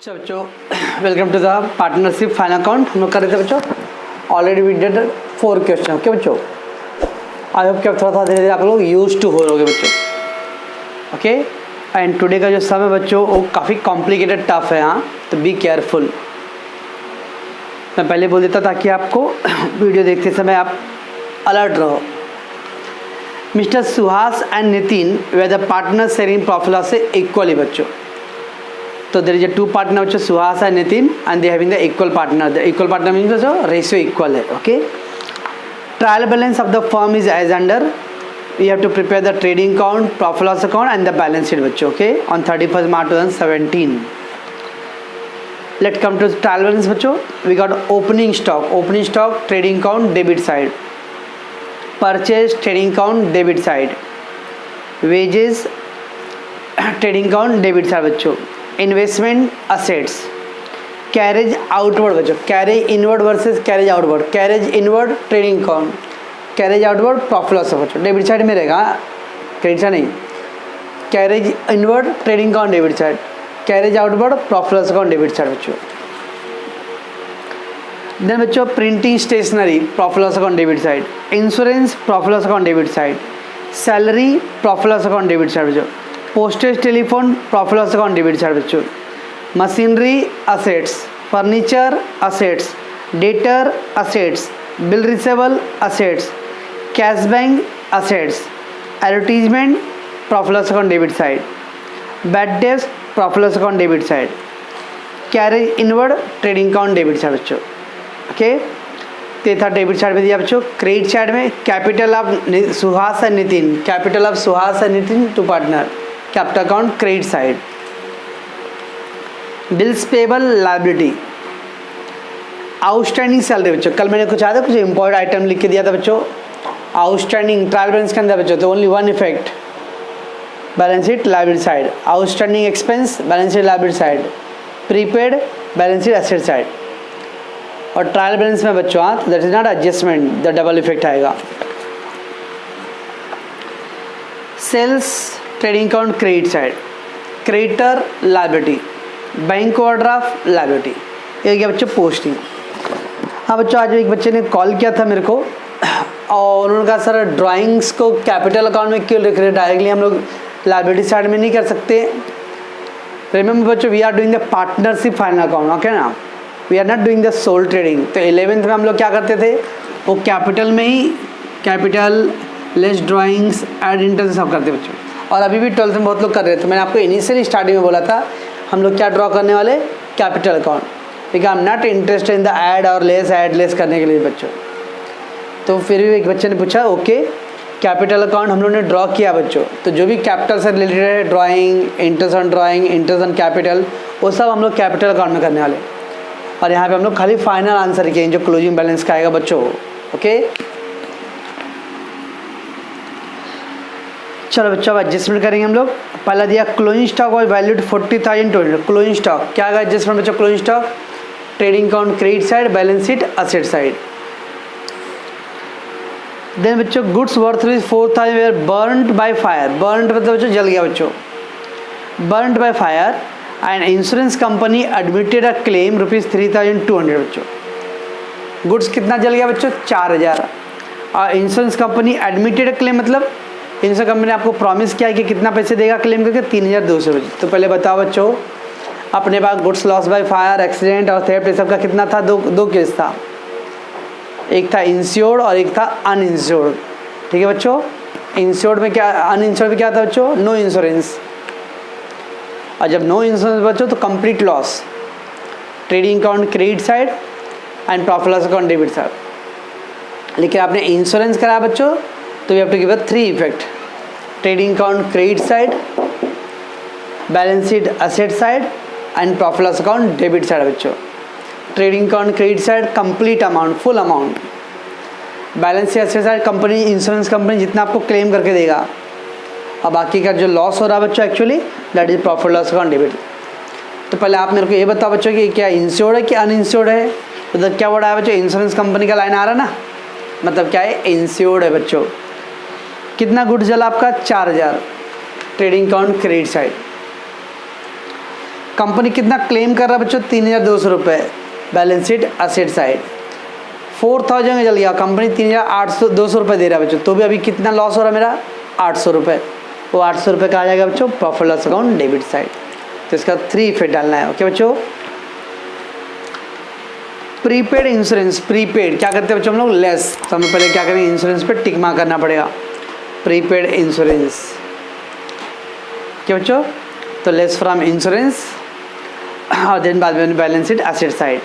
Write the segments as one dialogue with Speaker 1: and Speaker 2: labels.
Speaker 1: अच्छा बच्चों, welcome to the partnership final account. हम लोग कर रहे थे बच्चों, already we did 4 question. Okay बच्चों, आई होप कि अब थोड़ा धीरे धीरे आप लोग यूज टू हो रहोगे बच्चों। ओके, एंड टुडे का जो सम है बच्चों वो काफ़ी कॉम्प्लिकेटेड टफ है, हाँ, तो बी केयरफुल। मैं पहले बोल देता ताकि आपको वीडियो देखते समय आप अलर्ट रहो। मिस्टर सुहास एंड नितिन वे the partner sharing profit loss से इक्वली बच्चों। तो देयर इज अ 2 पार्टनर बच्चों, Suhas and Nitin, and they having the equal partner. The equal partner means बच्चों रेशियो इक्वल है। Okay, trial balance of the firm is as under. We have to prepare the trading account, profit loss account and the balance sheet बच्चों। Okay, on 31 March 2017। Late come to trial balance बच्चों। We got opening stock trading account debit side, purchase trading account debit side, wages trading account debit side बच्चों, investment assets, carriage outward बच्चों, carriage inward versus carriage outward, carriage inward trading account, carriage outward profit loss बच्चों debit side में रहेगा, credit side नहीं। Carriage inward trading account debit side, carriage outward profit loss account debit side बच्चों। Then बच्चों printing stationery profit loss account debit side, insurance profit loss account debit side, salary profit loss account debit side बच्चों, postage telephone profit loss account debit side बच्चों, machinery assets, furniture assets, debtor assets, bill receivable assets, cash bank assets, advertisement profit loss account debit side, bad debts profit loss account debit side, carriage inward trading account debit side बच्चों। Okay, ते था debit side में दिया बच्चों। Credit side में capital of Suhas and Nitin, capital of Suhas and Nitin 2 partner, capital account credit side. Bills payable liability, outstanding salary बच्चों। कल मैंने कुछ आया था, कुछ इंपॉर्टेंट आइटम लिख के दिया था बच्चों, आउटस्टैंडिंग ट्रायल बैलेंस के अंदर बच्चों, तो only one effect, balance sheet liability side, outstanding expense balance sheet liability side, prepaid balance sheet asset side. और ट्रायल बैलेंस में बच्चों हाँ, that is not adjustment, the double effect आएगा। Sales trading account credit side, creditor liability, bank overdraft liability. एक है बच्चों posting. हाँ बच्चों, आज एक बच्चे ने कॉल किया था मेरे को और उन्होंने कहा सर ड्राइंग्स को कैपिटल अकाउंट में क्यों लिख रहे हैं, डायरेक्टली हम लोग लायबिलिटी साइड में नहीं कर सकते। रिमेंबर बच्चों, we are doing the partnership final account, okay ना, we are not doing the sole trading. तो 11th में हम लोग क्या करते थे, वो कैपिटल में ही capital less drawings add interest सब करते बच्चों। और अभी भी 12th में बहुत लोग कर रहे थे। मैंने आपको इनिशियली स्टार्टिंग में बोला था हम लोग क्या ड्रॉ करने वाले, कैपिटल अकाउंट, क्योंकि I am not interested in the add less करने के लिए बच्चों। तो फिर भी एक बच्चे ने पूछा ओके, कैपिटल अकाउंट हम लोग ने ड्रॉ किया बच्चों, तो जो भी कैपिटल से रिलेटेड है, ड्राइंग, इंटरेस्ट ऑन कैपिटल, वो सब हम लोग कैपिटल अकाउंट में करने वाले। और यहाँ पे हम लोग खाली फाइनल आंसर किए जो क्लोजिंग बैलेंस का आएगा बच्चों। ओके, चलो बच्चों अब एडजस्टमेंट करेंगे हम लोग। पहला दिया क्लोजिंग स्टॉक और वैल्यूड 40,200। क्लोजिंग स्टॉक क्या आएगा एडजस्टमेंट बच्चों, closing stock trading account credit side, balance sheet asset side. Then बच्चों goods worth rupees 4,000 were burned by fire, burnt मतलब बच्चों जल गया बच्चों, burnt by fire and insurance company admitted a claim rupees 3,200 बच्चों। गुड्स कितना जल गया बच्चों, 4,000। और insurance company admitted a claim मतलब इंश्योरेंस कंपनी ने आपको प्रॉमिस किया है कि कितना पैसे देगा क्लेम करके, 3,200 बच्चों। तो पहले बताओ बच्चों, अपने पास goods loss by fire, accident और थेफ्ट सब का कितना था, दो केस था, एक था इंश्योर्ड और एक था अनइंश्योर्ड। ठीक है बच्चों, इंश्योर्ड में क्या, अनइंश्योर्ड में क्या था बच्चों, नो इंश्योरेंस। और जब नो इंश्योरेंस बच्चों तो complete loss, trading account credit side and profit loss account debit side. लेकिन आपने इंश्योरेंस कराया बच्चों तो we have to give a 3 effect, trading account credit side, balance sheet asset side and profit loss account debit side बच्चों। Trading account credit side complete amount, full amount, balance sheet asset side company, insurance company जितना आपको claim करके देगा, और बाकी का जो loss हो रहा है बच्चों actually that is profit loss account debit. तो पहले आप मेरे को ये बताओ बच्चों कि क्या इंश्योर्ड है कि अनइंश्योर्ड है। तो क्या वर्ड आया बच्चों, इंश्योरेंस कंपनी का लाइन आ रहा है ना, मतलब क्या है, इंश्योर्ड है बच्चों। कितना गुड्स जला आपका, 4,000, trading account credit side. Company कितना क्लेम कर रहा है बच्चों, 3,200 रुपये, बैलेंस शीट असेट साइड। 4,000 में चल गया, कंपनी 3,200 रुपये दे रहा है बच्चों, तो भी अभी कितना लॉस हो रहा है मेरा, 800 रुपये। वो 800 रुपये का आ जाएगा बच्चों profit loss account debit side. तो इसका 3 इफेक्ट डालना है। ओके बच्चों। प्रीपेड इंश्योरेंस, प्रीपेड क्या करते हैं बच्चों हम लोग, लेस। तो हमें पहले क्या करेंगे, इंश्योरेंस पे टिक मार्क करना पड़ेगा, प्रीपेड इंश्योरेंस। क्या बच्चों, तो लेस फ्रॉम इंश्योरेंस और देन बाद में balance sheet asset side.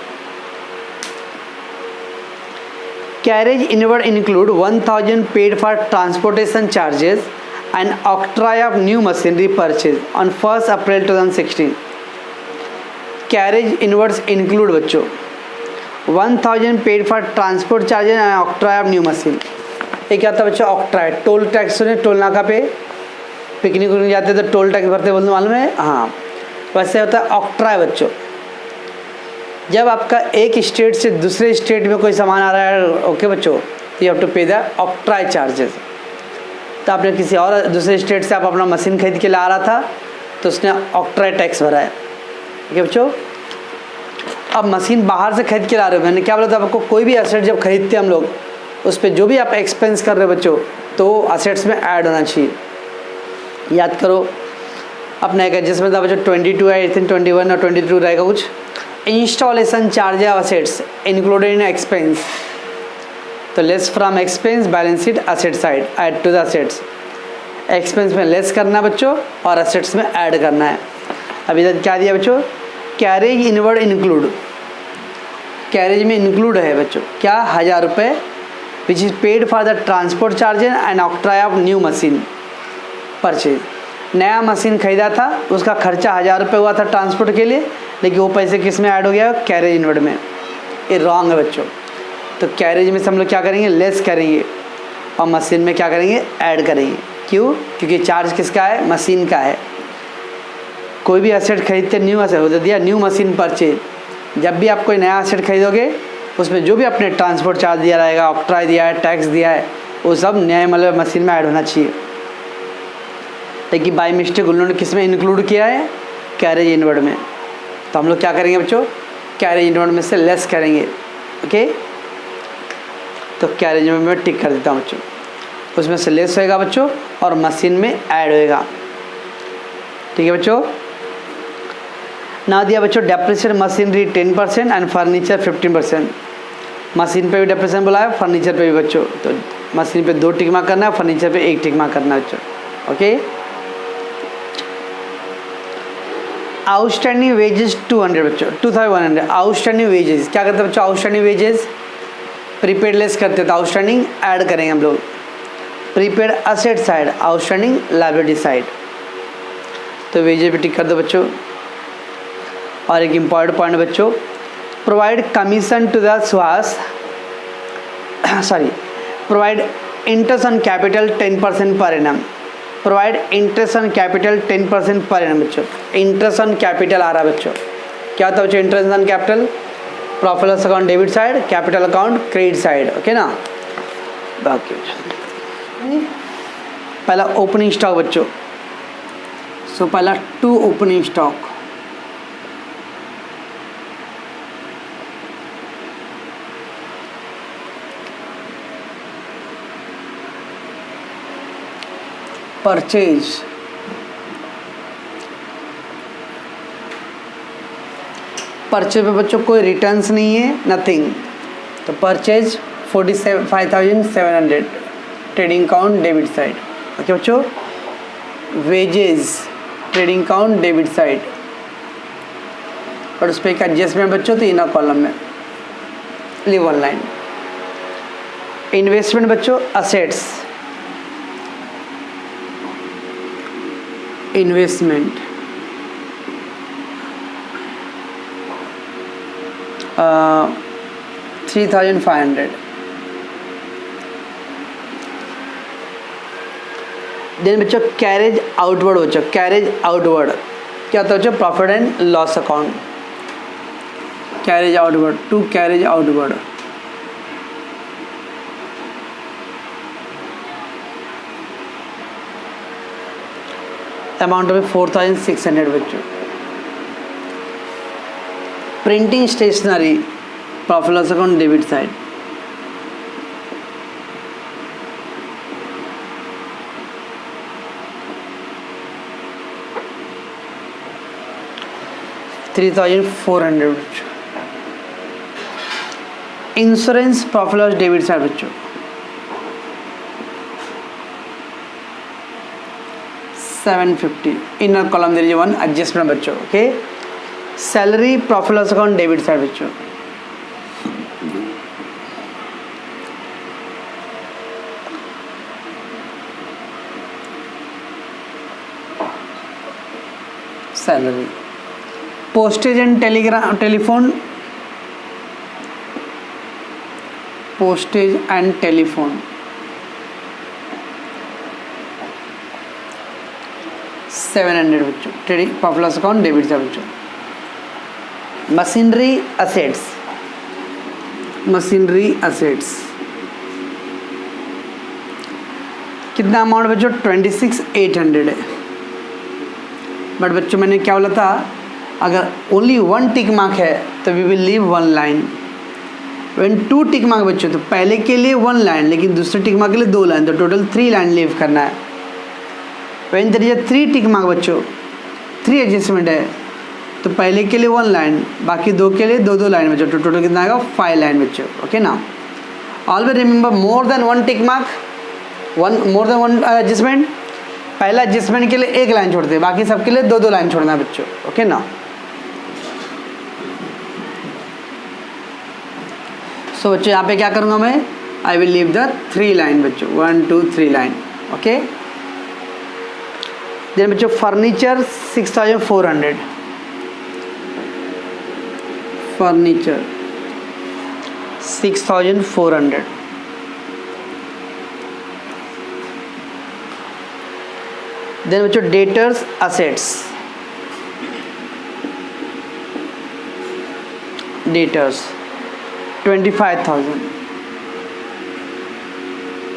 Speaker 1: Carriage inward include 1,000 paid for transportation charges and octroi of new machinery purchase on 1 April 2016। Carriage inwards include बच्चों 1,000 paid for transport charges and octroi of new machine. ये क्या था बच्चों, octroi, toll tax सुने, toll नाका पे picnic उकनिक जाते तो टोल टैक्स भरते, बोलते मालूम है, हाँ वैसे होता है ऑक्ट्राई बच्चों। जब आपका एक स्टेट से दूसरे स्टेट में कोई सामान आ रहा है, ओके बच्चों, तो यू हैव टू पे द ऑक्ट्राई चार्जेस। तो आपने किसी और दूसरे स्टेट से आप अपना मशीन खरीद के ला रहा था, तो उसने ऑक्ट्राई टैक्स भरा है। ठीक है बच्चों। अब मशीन बाहर से खरीद के ला रहे हो, मैंने क्या बोला था आपको, कोई भी एसेट जब खरीदते हैं हम लोग, उस पर जो भी आप एक्सपेंस कर रहे हो बच्चों, तो एसेट्स में ऐड होना चाहिए। याद करो अपना एक एडजस्टमेंट था बच्चों, 22 है, 21 और 22 रहेगा कुछ। Installation charge of assets included in expense, तो less from expense balance sheet asset side, add to the assets. Expense में लेस करना है बच्चों और एसेट्स में ऐड करना है। अभी तक क्या दिया बच्चों, कैरेज इनवर्ड इंक्लूड, कैरेज में इंक्लूड है बच्चों क्या, 1,000 रुपये which is paid for the transport charges and octroi of new machine purchase. नया मशीन खरीदा था, उसका खर्चा 1,000 रुपये हुआ था ट्रांसपोर्ट के लिए, लेकिन वो पैसे किस में ऐड हो गया, कैरेज इनवर्ड में। ये रॉन्ग है बच्चों। तो कैरेज में से हम लोग क्या करेंगे, लेस करेंगे, और मशीन में क्या करेंगे, ऐड करेंगे। क्यों, क्योंकि चार्ज किसका है, मशीन का है। कोई भी एसेट खरीदते, न्यू एसेट दिया, न्यू मशीन परचेज, जब भी आप कोई नया एसेट खरीदोगे, उसमें जो भी अपने ट्रांसपोर्ट चार्ज दिया रहेगा, ऑक्ट्राई दिया है, टैक्स दिया है, वो सब नए मतलब मशीन में ऐड होना चाहिए। लेकिन बाई मिस्टेक उन लोगों ने किस में इंक्लूड किया है, कैरेज इनवर्ड में। तो हम लोग क्या करेंगे बच्चों, कैरेज इनवर्ड में से लेस करेंगे। ओके, तो कैरेज इनवर्ड में टिक कर देता हूँ बच्चों, उसमें से लेस होएगा बच्चों और मशीन में ऐड होएगा। ठीक है बच्चों। ना दिया बच्चों depreciation machinery 10% and furniture 15%। Machine पे भी डेप्रिसिएशन बोला है, फर्नीचर पे भी बच्चों। तो मशीन पे 2 टिक मार्क करना है, फर्नीचर पे 1 टिक मार्क करना है बच्चों। ओके। आउटस्टैंडिंग वेजेस 200 बच्चों, 2,100 आउटस्टैंडिंग वेजेस। क्या करते हैं बच्चों, आउटस्टैंडिंग वेजेस प्रीपेड लेस करते हैं, तो आउटस्टैंडिंग ऐड करेंगे हम लोग। Prepaid asset side, outstanding liability side, तो वेजेस पे टिक कर दो बच्चों। और एक इम्पॉर्टेंट पॉइंट बच्चों, provide commission to the Suhas, sorry, provide interest on capital 10% per annum. Provide interest on capital 10% per annum बच्चों। इंटरेस्ट ऑन कैपिटल आ रहा है बच्चों, क्या होता है बच्चों, interest on capital, profit loss account debit side, capital account credit side. Okay ना। बाकी पहला ओपनिंग स्टॉक बच्चों, सो पहला 2 ओपनिंग स्टॉक, परचेज, परचेज पे बच्चों कोई रिटर्न्स नहीं है, नथिंग। तो purchase 45,700 trading account debit side. Okay बच्चों। Wages trading account debit side, और उस पर एक एडजस्टमेंट बच्चों, तो इनर कॉलम में लिव वन लाइन। इन्वेस्टमेंट बच्चों असेट्स, इन्वेस्टमेंट 3,500। देन बच्चों कैरेज आउटवर्ड बच्चों, कैरेज आउटवर्ड क्या होता है बच्चों, profit and loss account, carriage outward, to carriage outward. Amount में 4,600 बच्चों। Printing stationery profit loss account debit side, $3,400। Insurance profit loss debit side बच्चों, 750। Inner column there is one adjustment बच्चों। Okay, salary profit loss account debit side बच्चों, salary. Postage and telegram telephone, postage and telephone, 700 बच्चों। Trading profit loss account debit side बच्चों। Machinery assets, machinery assets कितना amount बच्चों, 26,800 है। But बच्चों मैंने क्या बोला था, अगर ओनली वन टिक मार्क है तो we will leave one line. When two tick mark बच्चों तो पहले के लिए वन लाइन, लेकिन दूसरे टिक मार्क के लिए 2 लाइन, तो टोटल 3 लाइन लीव करना है। When there is 3 tick mark बच्चों, 3 एडजस्टमेंट है, तो पहले के लिए 1 लाइन, बाकी 2 के लिए 2 लाइन बच्चों, तो टोटल कितना आएगा, 5 लाइन बच्चों। ओके ना, always remember more than one tick mark, more than one adjustment, पहला एडजस्टमेंट के लिए 1 लाइन छोड़ते हैं, बाकी सबके लिए 2 लाइन छोड़ना है बच्चों। ओके ना, सो बच्चों यहाँ पे क्या करूँगा मैं, I will leave the 3 line बच्चों, 1 2 3 लाइन। ओके, देन बच्चों फर्नीचर 6,400, फर्नीचर 6,400। देन बच्चों debtors assets, debtors 25,000।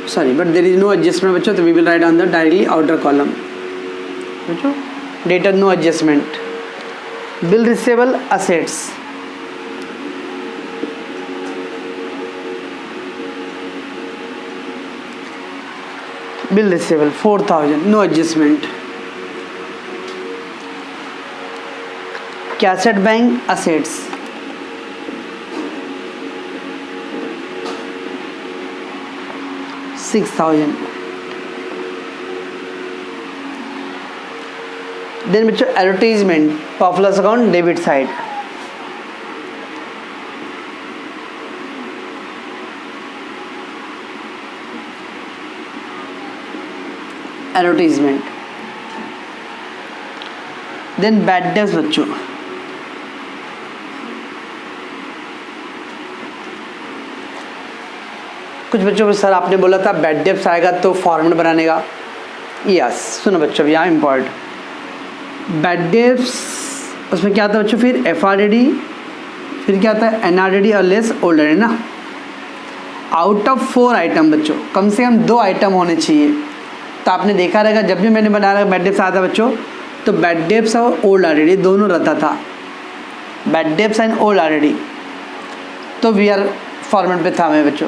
Speaker 1: Sorry but there is no adjustment बच्चों, तो we will write on the directly outer column बच्चों, debtor no adjustment. Bill receivable assets, bill receivable 4,000, no adjustment. Cash at bank assets, $6,000। Then बच्चों advertisement profit loss account debit side, advertisement. Then bad debts बच्चों, कुछ बच्चों को sir आपने बोला था bad debts आएगा तो फॉर्मेट बनाने का। यस, सुनो बच्चों यहाँ इम्पॉर्टेंट, बैड डेब्ट्स उसमें क्या आता है बच्चों, फिर FRDD, फिर क्या आता है NRDD और लेस ओल्डर, है ना। आउट ऑफ 4 आइटम बच्चों कम से कम 2 आइटम होने चाहिए। तो आपने देखा रहेगा जब भी मैंने बनाया बैड डेब्ट्स आता बच्चों, तो बैड डेब्ट्स और ओल्ड RDD दोनों रहता था, bad debts and old RDD, तो वी आर फॉर्मेट पे था मैं बच्चों।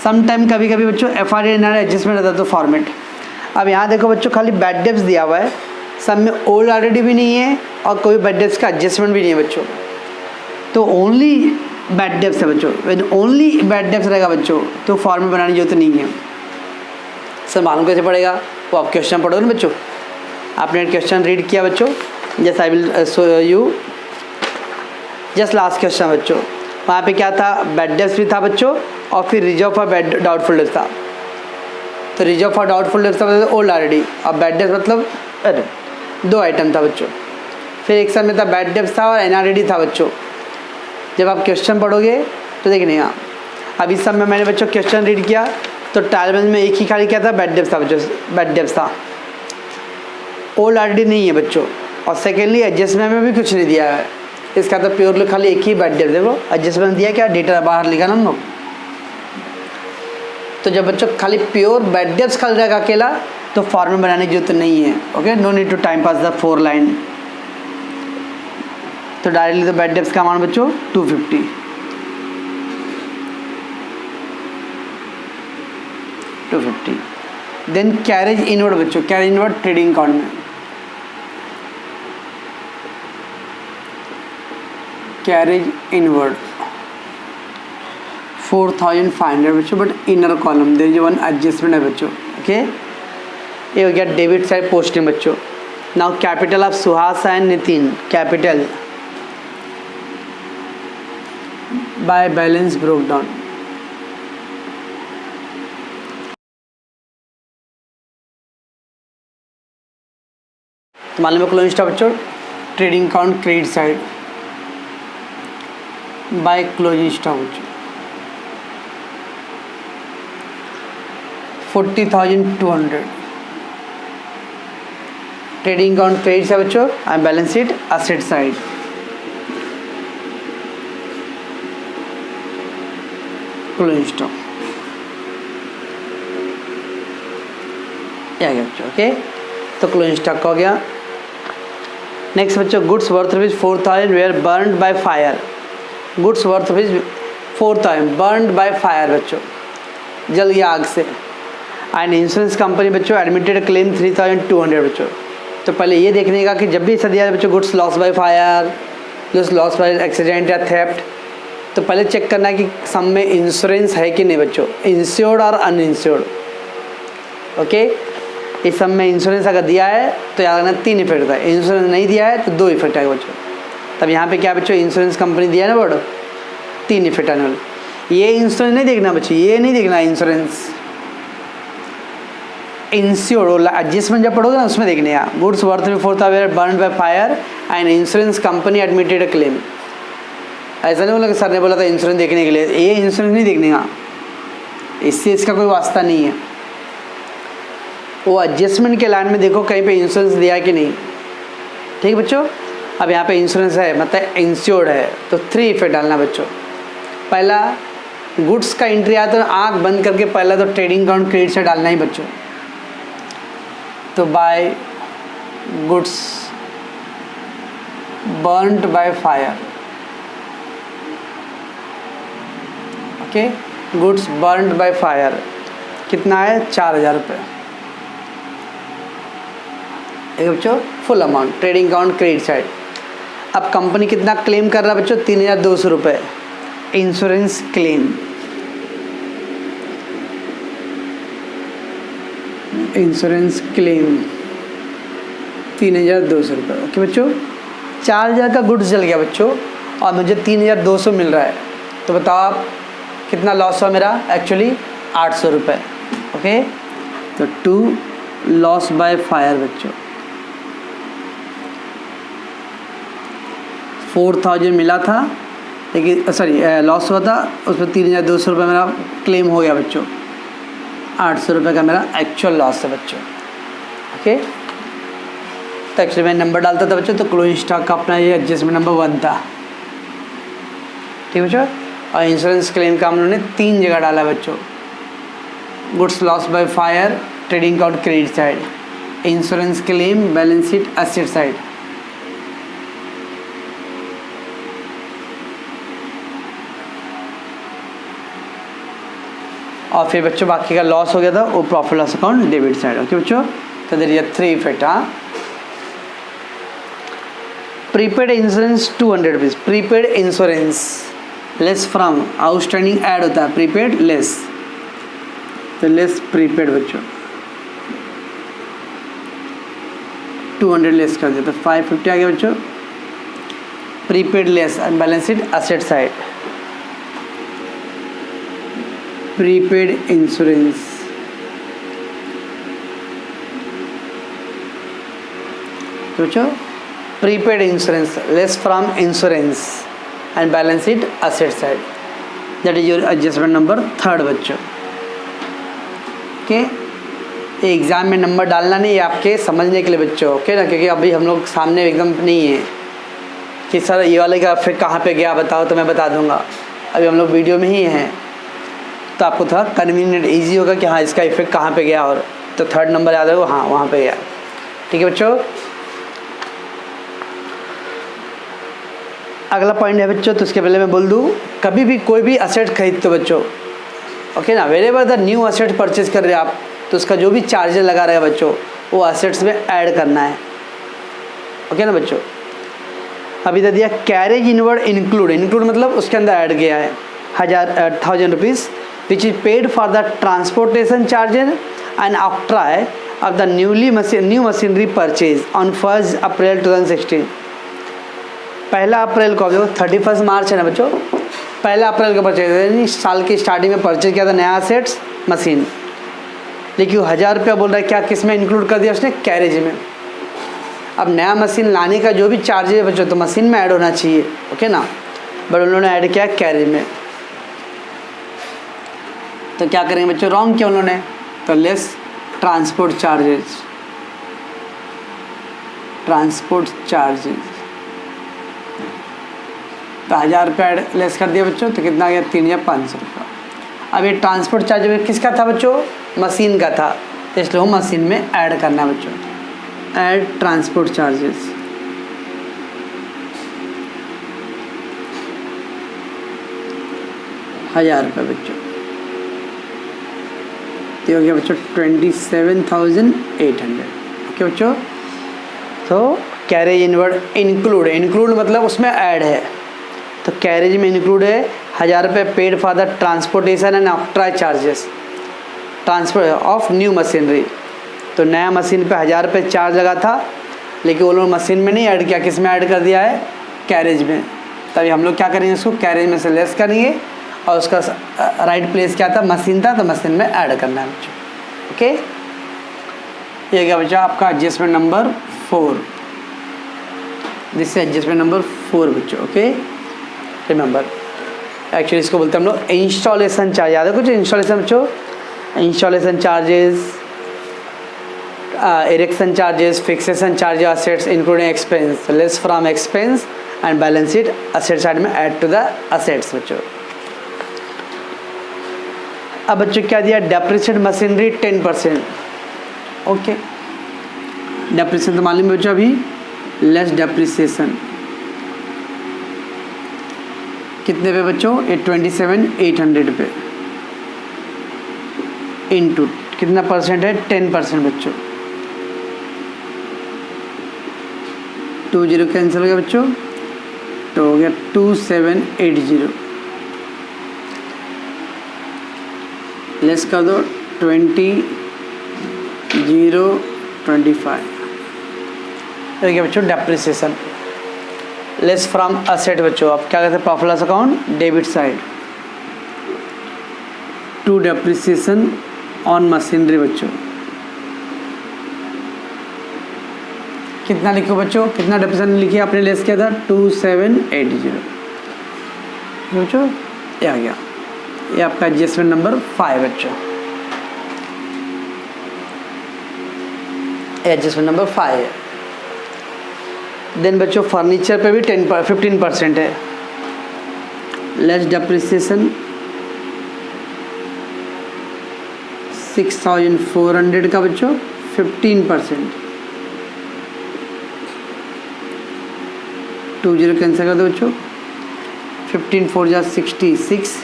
Speaker 1: सम टाइम कभी कभी बच्चों FRDD NRDD एडजस्टमेंट रहता तो फॉर्मेट। अब यहाँ देखो बच्चों खाली बैड डेब्ट्स दिया हुआ है, सब में ओल्ड RDD भी नहीं है और कोई बैड डेब्ट्स का एडजस्टमेंट भी नहीं है बच्चों, तो ओनली बैड डेब्ट्स है बच्चों। व्हेन ओनली बैड डेब्ट्स रहेगा बच्चों तो फॉर्मेट बनाने की जरूरत नहीं है। सर मालूम कैसे पड़ेगा, वो आप क्वेश्चन पढ़ोगे ना बच्चों, आपने क्वेश्चन रीड किया बच्चों, just I will show you just last question बच्चों। वहाँ पे क्या था, बैड डेब्ट्स भी था बच्चों और फिर reserve for bad doubtful debts था। तो रिजर्व फॉर डाउटफुल डेब्ट्स मतलब ओल्ड RDD और बैड डेब्ट्स मतलब 2 आइटम था बच्चों। फिर एक समय था बैड डेब्ट्स था और NRDD था बच्चों। जब आप क्वेश्चन पढ़ोगे तो देखने का, अब इस समय मैंने बच्चों क्वेश्चन रीड किया तो टाइल में एक ही खाली क्या था, बैड डेब्ट्स था बच्चों, बैड डेब्ट्स था, ओल्ड RDD नहीं है बच्चों। और सेकेंडली एडजस्टमेंट में भी कुछ नहीं दिया है, इसका तो प्योरली खाली एक ही बैड डेब्ट्स देखो, एडजस्टमेंट दिया क्या, डेटा बाहर लिखा ना हम लोग। तो जब बच्चों खाली प्योर बैड डेब्ट्स खाली रहेगा अकेला तो फॉर्मेट बनाने की जरूरत नहीं है। Okay, no need to time pass the 4 line. तो डायरेक्टली तो बैड डेब्ट्स का अमाउंट बच्चों 250। देन कैरेज इनवर्ड बच्चों, कैरेज इनवर्ड ट्रेडिंग अकाउंट में, कैरेज इनवर्ड 4500 बच्चों, but inner column there is one adjustment है बच्चों। ओके, ये हो गया डेबिट साइड पोस्टिंग बच्चों। Now capital of Suhas and Nitin, capital by balance broke down. तो मान लो क्लोजिंग स्टॉक बच्चों trading account credit side by closing stock बच्चों 40,200। ट्रेडिंग अकाउंट क्रेडिट साइड बच्चों and balance sheet asset side. Closing stock ये आ गया बच्चों। ओके, तो क्लोजिंग स्टॉक हो गया। नेक्स्ट बच्चों goods worth rupees 4,000 were burned by fire. Goods worth rupees 4,000 burned by fire बच्चों, जल गया आग से। एंड इंश्योरेंस कंपनी बच्चों एडमिटेड क्लेम 3,200 बच्चों। तो पहले ये देखने का कि जब भी ऐसा दिया है बच्चों goods loss by fire, goods loss by accident या थेफ्ट, तो पहले चेक करना है कि सम में इंश्योरेंस है कि नहीं बच्चों, इंश्योर्ड और अनइंश्योर्ड। ओके, इस सब में इंश्योरेंस अगर दिया है तो याद रखना 3 इफेक्ट होता है, इंश्योरेंस नहीं दिया है तो 2 इफेक्ट आएगा बच्चों। तब यहाँ पे क्या बच्चों इंश्योरेंस कंपनी दिया है ना वर्ड, 3 इफेक्ट आने वाले। ये इंश्योरेंस नहीं देखना बच्चों, ये नहीं देखना इंश्योरेंस, इंश्योर्ड एडजस्टमेंट जब पढ़ोगे ना उसमें देखने का। Goods worth 4,000 burned by fire and insurance company admitted claim. ऐसा नहीं बोला कि सर ने बोला था इंश्योरेंस देखने के लिए, ये इंश्योरेंस नहीं देखने का, इससे इसका कोई वास्ता नहीं है। वो एडजस्टमेंट के लाइन में देखो कहीं पे इंश्योरेंस दिया है कि नहीं। ठीक है बच्चों, अब यहाँ पे इंश्योरेंस है मतलब इंश्योर्ड है, तो 3 इफेक्ट डालना बच्चों। पहला गुड्स का एंट्री आया तो आँख बंद करके पहला तो ट्रेडिंग अकाउंट क्रेडिट से डालना ही बच्चों। तो by goods burned by fire, okay, goods burned by fire कितना है 4,000 रुपये। बच्चों full amount trading account credit side. अब कंपनी कितना क्लेम कर रहा है बच्चों 3,200 रुपये इंश्योरेंस क्लेम। इंश्योरेंस क्लेम 3,200 रुपये। ओके बच्चों, 4,000 का गुड्स जल गया बच्चों और मुझे 3,200 मिल रहा है, तो बताओ आप कितना लॉस हुआ मेरा, एक्चुअली 800 रुपये। ओके, तो 2 लॉस बाय फायर बच्चों, 4,000 मिला था लेकिन सॉरी लॉस हुआ था, उसमें 3,200 रुपये मेरा क्लेम हो गया बच्चों, 800 रुपये का मेरा एक्चुअल लॉस है बच्चों। ओके, तो एक्चुअली मैं नंबर डालता था बच्चों, तो क्लोजिंग स्टॉक का अपना ये एडजस्टमेंट नंबर 1 था। ठीक बच्चों, और इंश्योरेंस क्लेम का हम लोगों ने 3 जगह डाला बच्चों, goods loss by fire, trading account credit side, insurance claim, balance sheet asset side. और फिर बच्चों बाकी का लॉस हो गया था वो profit loss account debit side. Okay बच्चों, तो देयर इज 3 इफेक्ट। हाँ, prepaid insurance 200 rupees, prepaid insurance less from outstanding add होता है, प्रीपेड लेस, तो लेस प्रीपेड बच्चों 200 लेस कर दिया तो 550 आ गया बच्चों। Prepaid less and balance sheet asset side, prepaid insurance, तो बच्चों prepaid insurance less from insurance and balance sheet asset side, that is your adjustment number 3 बच्चों। ओके, ये एग्ज़ाम में नंबर डालना नहीं है, आपके समझने के लिए बच्चों। ओके ना, क्योंकि अभी हम लोग सामने एकदम नहीं है कि सर ये वाले का फिर कहाँ पे गया बताओ, तो मैं बता दूंगा। अभी हम लोग वीडियो में ही हैं, तो आपको थोड़ा कन्वीनियंट ईजी होगा कि हाँ इसका इफेक्ट कहाँ पे गया, और तो 3rd नंबर याद रखो, हाँ वहाँ पे गया। ठीक है बच्चों, अगला पॉइंट है बच्चों, तो उसके पहले मैं बोल दूँ, कभी भी कोई भी असेट खरीदते हो बच्चों, ओके ना, wherever the new asset purchase कर रहे हो आप, तो उसका जो भी चार्जेस लगा रहे हैं बच्चों वो असेट्स में ऐड करना है, ओके ना बच्चों। अभी दे दिया कैरेज इनवर्ड इंक्लूड मतलब उसके अंदर ऐड किया है 1000 rupees which is paid for the transportation charges and octroi of the new machinery purchase on 1 अप्रैल 2016। 1 अप्रैल को, देखो 31 मार्च है ना बच्चों, 1 अप्रैल का परचेज, यानी साल की स्टार्टिंग में परचेज किया था नया असेट्स मशीन, लेकिन वो 1000 रुपया बोल रहा है, क्या किस में इंक्लूड कर दिया उसने, कैरेज में। अब नया मशीन लाने का जो भी चार्जेज है बच्चों तो मशीन में ऐड होना चाहिए, ओके ना, बट उन्होंने ऐड किया कैरेज में। तो क्या करेंगे बच्चों, रॉन्ग किया उन्होंने, तो लेस ट्रांसपोर्ट चार्जेस तो 1000 रुपया लेस कर दिया बच्चों, तो कितना आ गया, 3500 रुपया। अब ये ट्रांसपोर्ट चार्ज में किसका था बच्चों, मशीन का था, तो इसलिए वो मशीन में ऐड करना है बच्चों, ऐड ट्रांसपोर्ट चार्जेस। ₹1000 बच्चों, तो हो गया बच्चों 27,800, ओके बच्चों। तो कैरेज इनवर्ड इंक्लूड मतलब उसमें ऐड है, तो कैरेज में इंक्लूड है 1000 रुपये paid for the transportation and octroi charges transfer of new machinery. तो नया मशीन पे 1000 रुपये चार्ज लगा था, लेकिन वो लोग मशीन में नहीं ऐड किया, किस में ऐड कर दिया है, कैरेज में। तभी हम लोग क्या करेंगे, उसको कैरेज में से लेस करेंगे, और उसका राइट प्लेस क्या था, मशीन था, तो मशीन में ऐड करना है बच्चों, ओके। ये क्या बच्चा आपका adjustment number 4, this is adjustment number 4 बच्चों, ओके। रिमेंबर, एक्चुअली इसको बोलते हैं हम लोग इंस्टॉलेशन चार्ज, याद है कुछ इंस्टॉलेशन बच्चों, installation charges, erection charges, fixation charges, assets including expense, less from expense and balance sheet asset side में add to the assets बच्चों। अब बच्चों क्या दिया, डेप्रिसिएट मशीनरी 10%, ओके। डेप्रिसिएशन तो मालूम है बच्चों, अभी लेस डेप्रिसिएशन कितने पे बच्चों, ये 27,800 पे इनटू कितना परसेंट है, 10% बच्चों। 20 कैंसिल हो गया बच्चों, तो हो गया 2780, लेस कर दो 20,025, हो गया बच्चों डेप्रिसिएशन। लेस फ्रॉम असेट बच्चों, अब क्या कहते हैं, profit loss account debit side, to depreciation on machinery बच्चों, कितना लिखो बच्चों, कितना डेप्रिसिएशन लिखिए आपने, लेस किया था 2780 बच्चों, ये आ गया, ये आपका एडजस्टमेंट नंबर 5 बच्चों, एडजस्टमेंट नंबर 5 है। देन बच्चों फर्नीचर पे भी 15% है, लेस डेप्रिसिएशन 6,400 का बच्चों 15%, 20 कैंसिल कर दो बच्चों, 15 4 जा 66,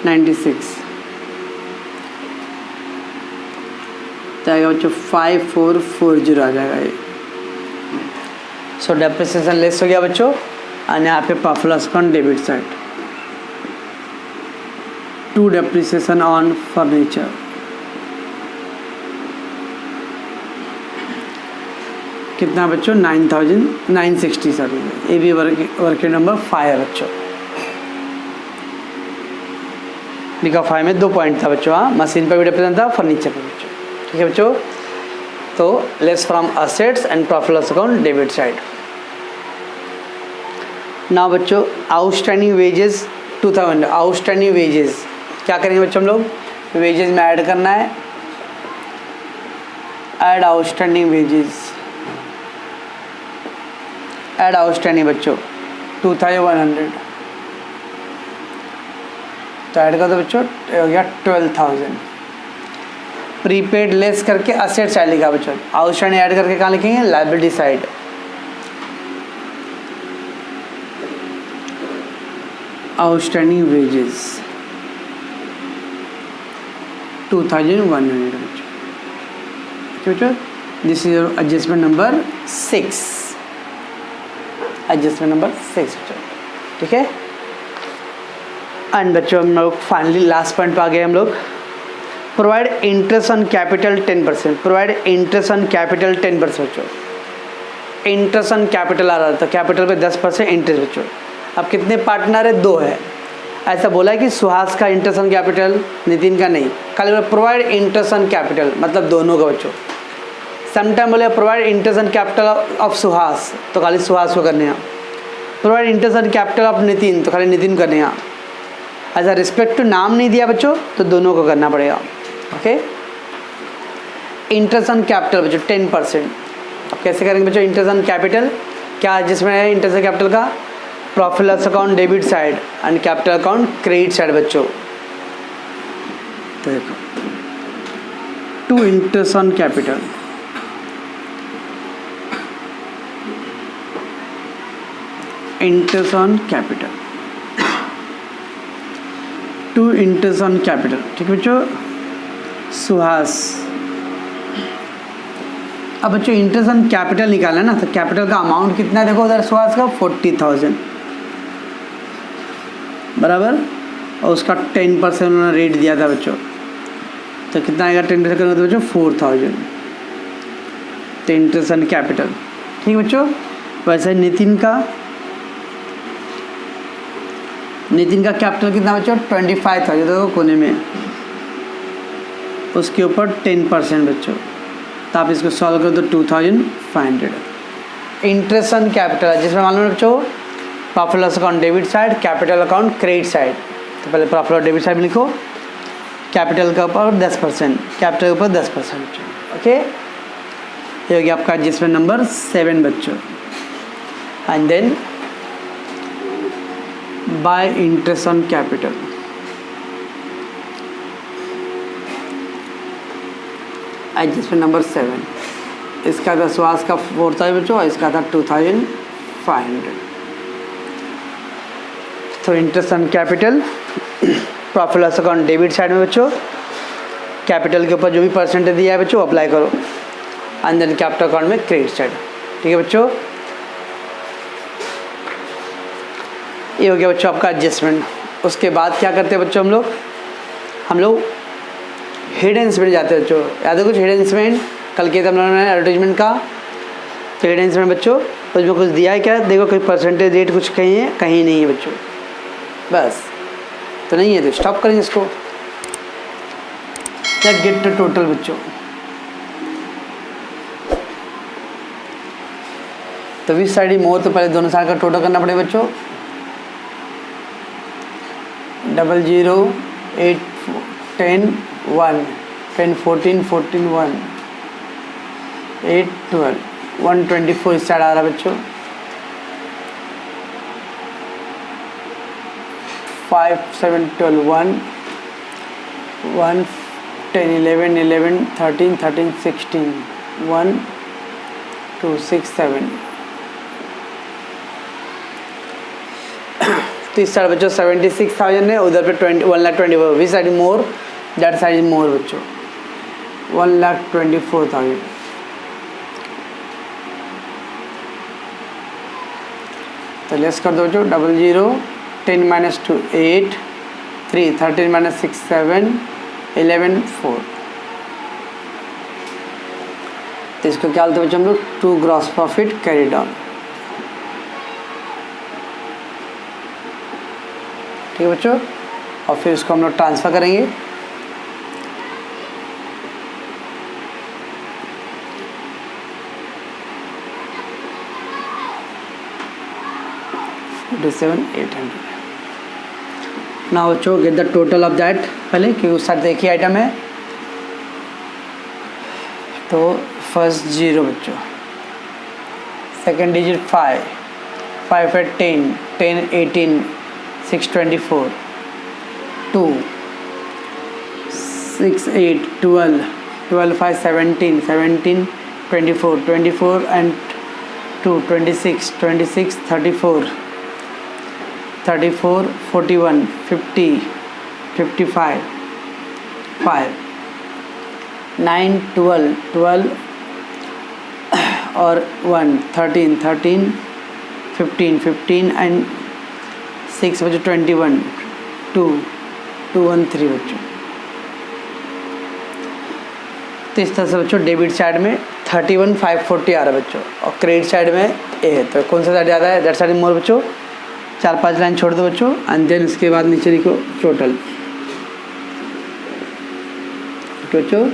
Speaker 1: 96 तो आएगा बच्चों 5440 आ जाएगा ये। सो डेप्रिसिएशन लेस हो गया बच्चों, और यहाँ पे profit loss account debit side, to depreciation on furniture, कितना बच्चों 9,960 सर, ये भी वर्किंग नंबर 5 है बच्चों। लिखा 5 में 2 पॉइंट था बच्चों, हाँ, मशीन पर भी डेप्रिसिएशन था, फर्नीचर पर बच्चों, ठीक है बच्चों। तो less from assets and profit loss account debit side. Now बच्चों आउटस्टैंडिंग वेजेस 2000, आउटस्टैंडिंग वेजेस क्या करेंगे बच्चों, हम लोग वेजेस में ऐड करना है, add outstanding wages, add outstanding बच्चों 2100, तो ऐड कर दो बच्चों, हो गया 12,000। प्रीपेड लेस करके असेट साइड लिखा बच्चों, आउटस्टैंडिंग ऐड करके कहाँ लिखेंगे, लायबिलिटी साइड, आउटस्टैंडिंग वेजेस 2100 बच्चों। This is your adjustment number 6, adjustment number 6 बच्चों, ठीक है। एंड बच्चों हम लोग फाइनली लास्ट पॉइंट पे आ गए हम लोग। Provide interest on capital 10%, provide interest on capital 10% बच्चों। इंटरेस्ट ऑन कैपिटल आ रहा था, कैपिटल पे 10% इंटरेस्ट बच्चों। अब कितने पार्टनर है? 2 है। ऐसा बोला है कि सुहास का इंटरेस्ट ऑन कैपिटल, नितिन का नहीं। खाली प्रोवाइड इंटरेस्ट ऑन कैपिटल मतलब दोनों का बच्चों। समटाइम बोले provide interest on capital of Suhas, तो खाली सुहास को करने हैं। Provide interest on capital of Nitin, तो खाली नितिन करने हैं। ऐसा रिस्पेक्ट टू नाम नहीं दिया बच्चों, तो दोनों को करना पड़ेगा। ओके, इंटरेस्ट ऑन कैपिटल बच्चों 10%। अब कैसे करेंगे बच्चों? इंटरेस्ट ऑन कैपिटल क्या जिसमें है इंटरेस्ट ऑन कैपिटल का? Profit loss account debit side and capital account credit side बच्चों। तो देखो, to interest on capital, interest on capital, to interest on capital, ठीक है बच्चों। सुहास, अब बच्चों इंटरेस्ट ऑन कैपिटल निकालना ना, तो कैपिटल का अमाउंट कितना है देखो उधर सुहास का 40,000 बराबर, और उसका 10% उन्होंने रेट दिया था बच्चों, तो कितना आएगा 10% करेंगे तो बच्चों 4,000, तो इंटरेस्ट ऑन कैपिटल, ठीक है बच्चों। वैसे नितिन का कैपिटल कितना बच्चों? 25,000 देखो कोने में, उसके ऊपर 10% बच्चों, तो आप इसको सॉल्व करो तो 2,500। इंटरेस्ट ऑन कैपिटल जिसमें मालूम है बच्चों profit loss account debit side, capital account credit side. तो पहले प्रॉफिट और डेबिट साइड में लिखो, कैपिटल के ऊपर 10%, कैपिटल के ऊपर 10% बच्चों। ओके, ये हो गया आपका एडजस्टमेंट नंबर 7 बच्चों। And then by interest on capital, adjustment number 7, इसका था सुहास का 4,000 बच्चों, इसका था 2,500। तो interest on capital profit loss account debit side में बच्चों, कैपिटल के ऊपर जो भी परसेंटेज दिया है बच्चों अप्लाई करो, एंड देन कैपिटल अकाउंट में क्रेडिट साइड, ठीक है बच्चों। ये हो गया बच्चों आपका एडजस्टमेंट। उसके बाद क्या करते हैं बच्चों हम लोग हिडन इंस्ट्रूमेंट जाते हैं बच्चों। याद है कुछ हिडन इंस्ट्रूमेंट कल किया था हम लोगों ने एडवर्टाइजमेंट का? तो हिडन इंस्ट्रूमेंट बच्चों उसमें कुछ दिया है क्या? देखो कोई परसेंटेज रेट कुछ कहीं है, कहीं नहीं है बच्चों, बस तो नहीं है तो स्टॉप करेंगे इसको। लेट्स गेट द टोटल बच्चों। तो विच साइड ही मोर, तो पहले दोनों साइड का टोटल करना पड़ेगा बच्चों। 00 8 10 1 10 14 14 1 8 12 124 इस साइड आ रहा है बच्चों। 5 7 12 1 1 10 11 11 13 13 16 1 2 6 7। तो इस साइड बच्चों 76,000 है, उधर पे 1,24,000। Which side more? That side मोर बच्चों, 1,24,000। तो लेस कर दो बच्चों। 00 10 - 2 8 3 13 - 6 7 11 4। तो इसको क्या बोलते बच्चों हम लोग? To gross profit carry down, ठीक है बच्चों। और फिर इसको हम लोग ट्रांसफ़र करेंगे। नाउ बच्चों get the total of that. पहले क्योंकि उस साइड देखिए आइटम है, तो फर्स्ट 0 बच्चों, सेकेंड डिजिट 5 5 8 10 10 18 6 24 2 6 8 12 12 5 17 17 24 24 and 2 26 26 34 34, 41, 50, 55, 5, 9, 12, 12 और 1, 13, 13, 15, 15 एंड 6 बच्चों 21, 2, 2, 1, 3 बच्चों। तो इस तरह से बच्चों डेबिट साइड में 31, 540 आ रहा है बच्चों, और क्रेडिट साइड में ए है। तो कौन सा साइड ज़्यादा है? दैट साइड मोर बच्चों। 4-5 लाइन छोड़ दो बच्चों, एंड देन उसके बाद नीचे लिखो टोटल बच्चों।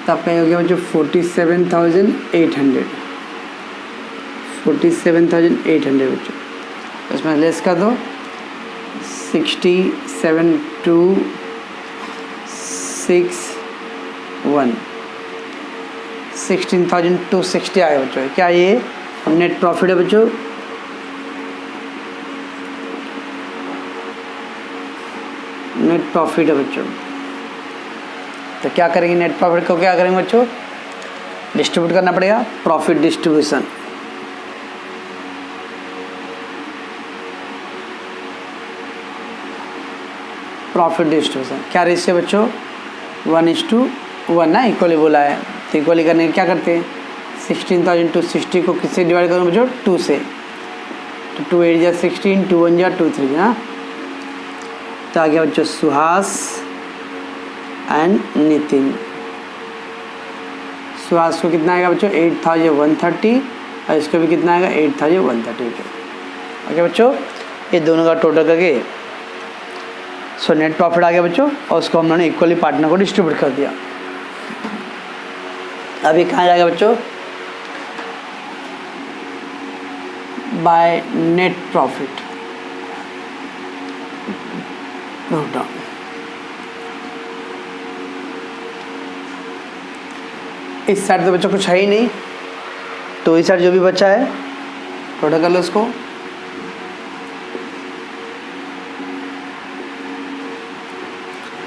Speaker 1: तो आपका ये हो गया बच्चों 47,800, 47,800 बच्चों। इसमें लेस कर दो 67,261, 16,260 आया बच्चों। क्या ये नेट प्रॉफिट है बच्चों? नेट प्रॉफिट है बच्चों। तो क्या करेंगे नेट प्रॉफिट को? क्या करेंगे बच्चों? डिस्ट्रीब्यूट करना पड़ेगा, प्रॉफिट डिस्ट्रीब्यूशन। प्रॉफिट डिस्ट्रीब्यूशन क्या रेशियो बच्चों? 1:1 ना, इक्वली बोला है। तो इक्वली करने के क्या करते हैं? 16,260 को किससे डिवाइड करूँ बच्चों? 2 से। तो 2 8 जा 16, 2 1 जा 2 3 ना। तो आ गया बच्चों सुहास एंड नितिन। सुहास को कितना आएगा बच्चों? 8,130, और इसको भी कितना आएगा? 8,130 बच्चों। ओके बच्चों, ये दोनों का टोटल करके सो नेट प्रॉफिट आ गया बच्चों, और उसको हम लोगों इक्वली पार्टनर को डिस्ट्रीब्यूट कर दिया। अभी कहाँ जाएगा बच्चों? By net profit. Note down. इस साइड तो बच्चों कुछ है ही नहीं, तो इस साइड जो भी बचा है टोटल कर लो उसको।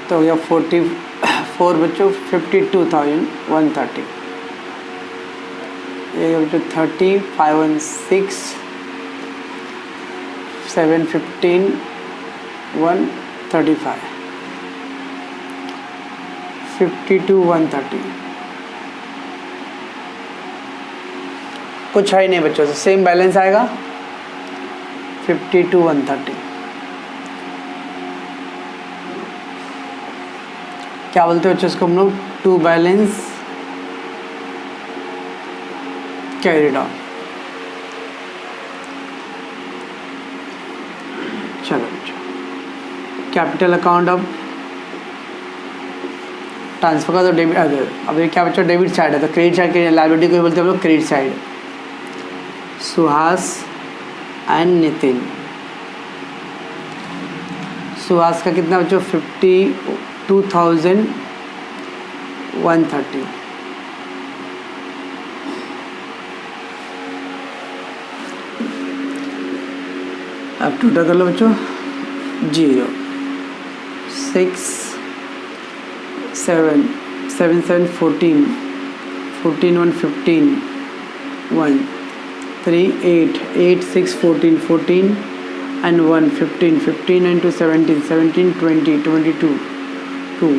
Speaker 1: तो हो गया 44 बच्चों 52,130। ये बच्चों 30, 5 1 6, 7 15, 135, 52,130। कुछ है ही नहीं बच्चों, से सेम बैलेंस आएगा 52,130। क्या बोलते हैं बच्चों इसको हम लोग? To balance carried on. चलो बच्चों, कैपिटल अकाउंट ऑफ ट्रांसफर का तो डेबिट। अब ये क्या बच्चों? डेबिट साइड है, तो क्रेडिट साइड के लायबिलिटी को बोलते हैं हम लोग credit side. Suhas and Nitin. Suhas का कितना बच्चों? 52,130। अब टोटल कर लो बच्चों। 0 6 7 7 7 14 14 1 15 1 3 8 8 6 14 14 and 1 15 15 and 2 17 17 20 22 2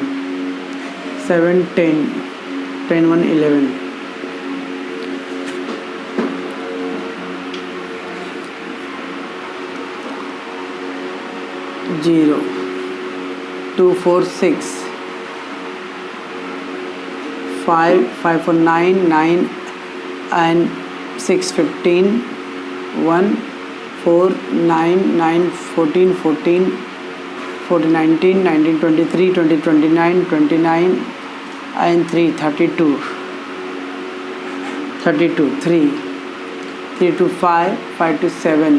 Speaker 1: 7 10 10 1 11 0 2 4 6 5 5 4 9 9 and 6 15 1 4 9 9 14 14 14 19 19 23 20 29 29 and 3 32 32 3 3 to 5 5 to 7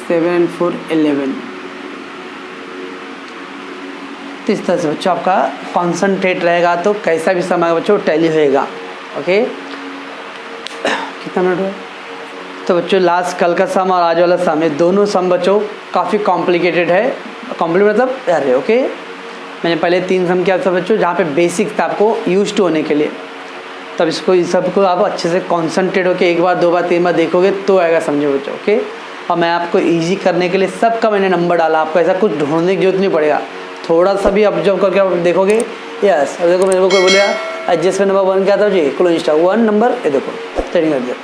Speaker 1: 7 and 4 11। तो इस तरह से बच्चों आपका कॉन्सनट्रेट रहेगा, तो कैसा भी समय बच्चों टैली होएगा। ओके, कितना मिनट हुआ? तो बच्चों लास्ट कल का सम और आज वाला सम, ये दोनों सम बच्चों काफ़ी कॉम्प्लिकेटेड है। कॉम्प्लिकेटेड मतलब अरे ओके, मैंने पहले 3 सम किया था बच्चों, जहाँ पे बेसिक था आपको यूज टू होने के लिए। तब इसको इस सबको आप अच्छे से कॉन्सनट्रेट होकर 1 बार 2 बार 3 बार देखोगे तो आएगा समझो बच्चों। ओके, और मैं आपको इजी करने के लिए सबका मैंने नंबर डाला, आपको ऐसा कुछ ढूंढने की जरूरत नहीं पड़ेगा। थोड़ा सा भी ऑब्जर्व करके आप देखोगे। यस, अब देखो मेरे को कोई बोलेगा एडजस्टमेंट नंबर 1 क्या था जी, क्लोजिंग स्टॉक 1 नंबर, ये देखो ट्रेडिंग कर दिया।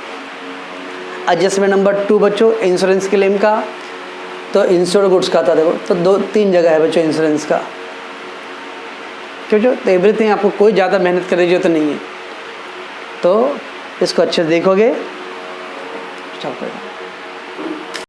Speaker 1: एडजस्टमेंट नंबर 2 बच्चों इंश्योरेंस क्लेम का, तो इंश्योर्ड गुड्स का था, देखो तो 2-3 जगह है बच्चों इंश्योरेंस का, क्यों जो तो एवरीथिंग आपको कोई ज़्यादा मेहनत करने की जरूरत नहीं है। तो इसको अच्छे से देखोगे, स्टॉप करें।